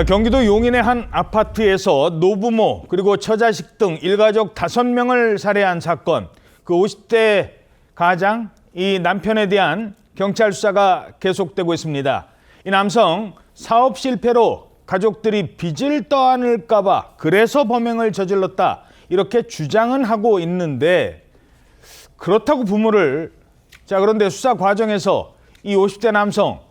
경기도 용인의 한 아파트에서 노부모 그리고 처자식 등 일가족 5명을 살해한 사건. 그 50대 가장 이 남편에 대한 경찰 수사가 계속되고 있습니다. 이 남성 사업 실패로 가족들이 빚을 떠안을까 봐 그래서 범행을 저질렀다 이렇게 주장은 하고 있는데, 그렇다고 부모를 그런데 수사 과정에서 이 50대 남성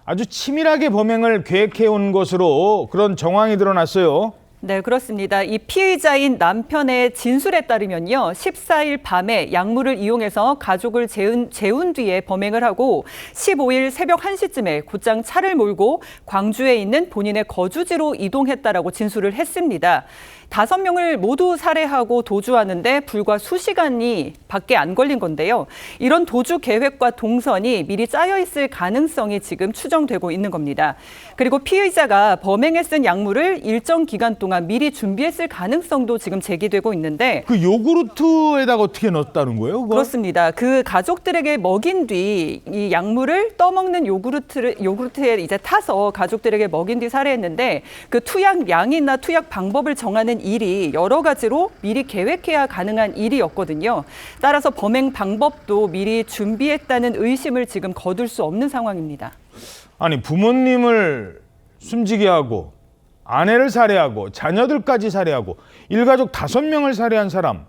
아주 치밀하게 범행을 계획해온 것으로 그런 정황이 드러났어요. 네, 그렇습니다. 이 피의자인 남편의 진술에 따르면요, 14일 밤에 약물을 이용해서 가족을 재운 뒤에 범행을 하고 15일 새벽 1시쯤에 곧장 차를 몰고 광주에 있는 본인의 거주지로 이동했다라고 진술을 했습니다. 5명을 모두 살해하고 도주하는데 불과 수시간이 밖에 안 걸린 건데요. 이런 도주 계획과 동선이 미리 짜여 있을 가능성이 지금 추정되고 있는 겁니다. 그리고 피의자가 범행에 쓴 약물을 일정 기간 동안 미리 준비했을 가능성도 지금 제기되고 있는데, 그 요구르트에다가 어떻게 넣었다는 거예요? 그거? 그렇습니다. 그 가족들에게 먹인 뒤 이 약물을 떠먹는 요구르트에 이제 타서 가족들에게 먹인 뒤 살해했는데, 그 투약 양이나 투약 방법을 정하는 일이 여러 가지로 미리 계획해야 가능한 일이었거든요. 따라서 범행 방법도 미리 준비했다는 의심을 지금 거둘 수 없는 상황입니다. 아니, 부모님을 숨지게 하고 아내를 살해하고 자녀들까지 살해하고 일가족 5명을 살해한 사람,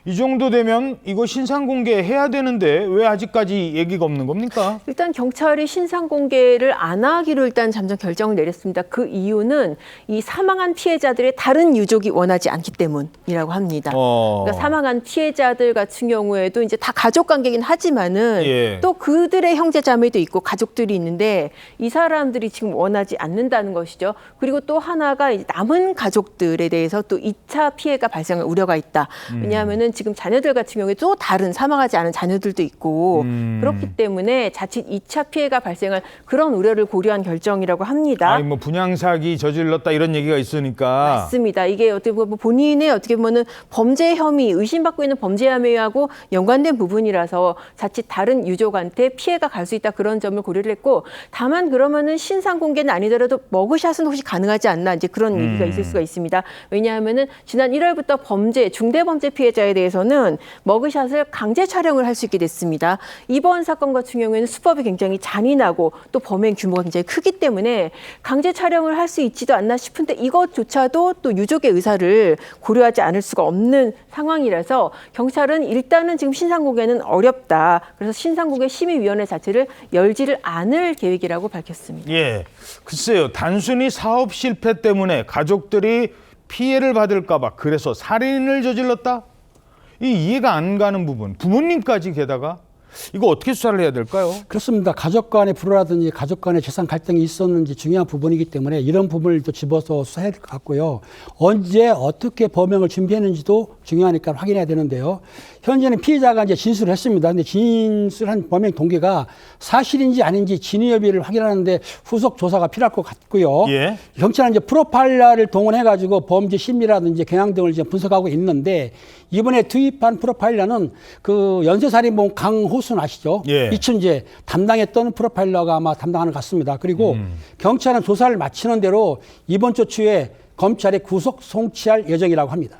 이 정도 되면 이거 신상 공개해야 되는데 왜 아직까지 얘기가 없는 겁니까? 일단 경찰이 신상 공개를 안 하기로 일단 잠정 결정을 내렸습니다. 그 이유는 이 사망한 피해자들의 다른 유족이 원하지 않기 때문이라고 합니다. 그러니까 사망한 피해자들 같은 경우에도 이제 다 가족 관계긴 하지만은 또 그들의 형제 자매도 있고 가족들이 있는데 이 사람들이 지금 원하지 않는다는 것이죠. 그리고 또 하나가 이제 남은 가족들에 대해서 또 2차 피해가 발생할 우려가 있다. 왜냐하면은 지금 자녀들 같은 경우에 또 다른 사망하지 않은 자녀들도 있고 그렇기 때문에 자칫 2차 피해가 발생할 그런 우려를 고려한 결정이라고 합니다. 아니, 뭐 분양 사기 저질렀다 이런 얘기가 있으니까. 맞습니다. 이게 어떻게 보면 본인의 어떻게 보면 범죄 혐의, 의심받고 있는 범죄 혐의하고 연관된 부분이라서 자칫 다른 유족한테 피해가 갈 수 있다, 그런 점을 고려를 했고, 다만 그러면은 신상 공개는 아니더라도 머그샷은 혹시 가능하지 않나, 이제 그런 얘기가 있을 수가 있습니다. 왜냐하면은 지난 1월부터 중대범죄 피해자에 대해서는 머그샷을 강제 촬영을 할 수 있게 됐습니다. 이번 사건 같은 경우에는 수법이 굉장히 잔인하고 또 범행 규모가 굉장히 크기 때문에 강제 촬영을 할 수 있지도 않나 싶은데, 이것조차도 또 유족의 의사를 고려하지 않을 수가 없는 상황이라서 경찰은 일단은 지금 신상 공개는 어렵다. 그래서 신상 공개 심의위원회 자체를 열지를 않을 계획이라고 밝혔습니다. 예, 글쎄요. 단순히 사업 실패 때문에 가족들이 피해를 받을까 봐 그래서 살인을 저질렀다? 이 이해가 안 가는 부분, 부모님까지 게다가 이거 어떻게 수사를 해야 될까요? 그렇습니다. 가족 간의 불화라든지 가족 간의 재산 갈등이 있었는지 중요한 부분이기 때문에 이런 부분을 또 집어서 수사해야 될 것 같고요. 언제 어떻게 범행을 준비했는지도 중요하니까 확인해야 되는데요. 현재는 피해자가 이제 진술을 했습니다. 근데 진술한 범행 동기가 사실인지 아닌지 진위 여부를 확인하는데 후속 조사가 필요할 것 같고요. 경찰은 이제 프로파일러를 동원해가지고 범죄 심리라든지 경향 등을 이제 분석하고 있는데, 이번에 투입한 프로파일러는 그 연쇄살인범 강호순 아시죠? 이춘 이제 담당했던 프로파일러가 아마 담당하는 것 같습니다. 그리고 경찰은 조사를 마치는 대로 이번 주 초에 검찰에 구속 송치할 예정이라고 합니다.